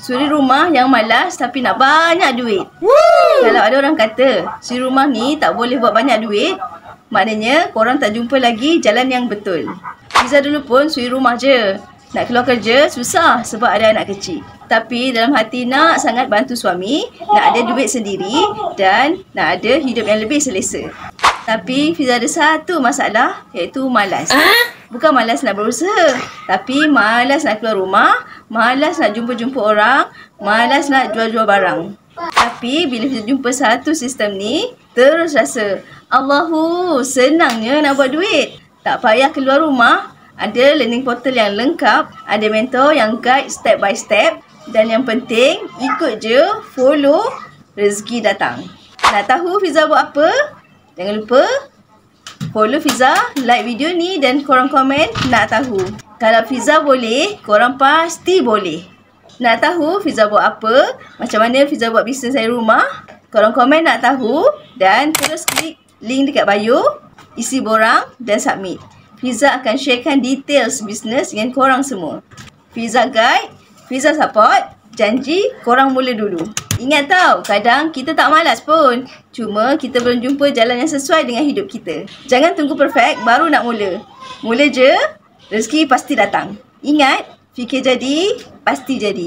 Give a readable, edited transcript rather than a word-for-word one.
Suri rumah yang malas tapi nak banyak duit. Kalau ada orang kata suri rumah ni tak boleh buat banyak duit, maknanya korang tak jumpa lagi jalan yang betul. Fiza dulu pun suri rumah je. Nak keluar kerja susah sebab ada anak kecil. Tapi dalam hati nak sangat bantu suami, nak ada duit sendiri dan nak ada hidup yang lebih selesa. Tapi Fiza ada satu masalah, iaitu malas. Bukan malas nak berusaha, tapi malas nak keluar rumah, malas nak jumpa-jumpa orang, malas nak jual-jual barang. Tapi bila Fiza jumpa satu sistem ni, terus rasa, Allahu, senangnya nak buat duit. Tak payah keluar rumah, ada learning portal yang lengkap, ada mentor yang guide step by step, dan yang penting, ikut je, follow, rezeki datang. Nak tahu Fiza buat apa? Jangan lupa follow Fiza, like video ni dan korang komen nak tahu. Kalau Fiza boleh, korang pasti boleh. Nak tahu Fiza buat apa? Macam mana Fiza buat bisnes dari rumah? Korang komen nak tahu dan terus klik link dekat bio, isi borang dan submit. Fiza akan sharekan details bisnes dengan korang semua. Fiza guide, Fiza support, janji korang mula dulu. Ingat tau, kadang kita tak malas pun. Cuma kita belum jumpa jalan yang sesuai dengan hidup kita. Jangan tunggu perfect baru nak mula. Mula je, rezeki pasti datang. Ingat, fikir jadi, pasti jadi.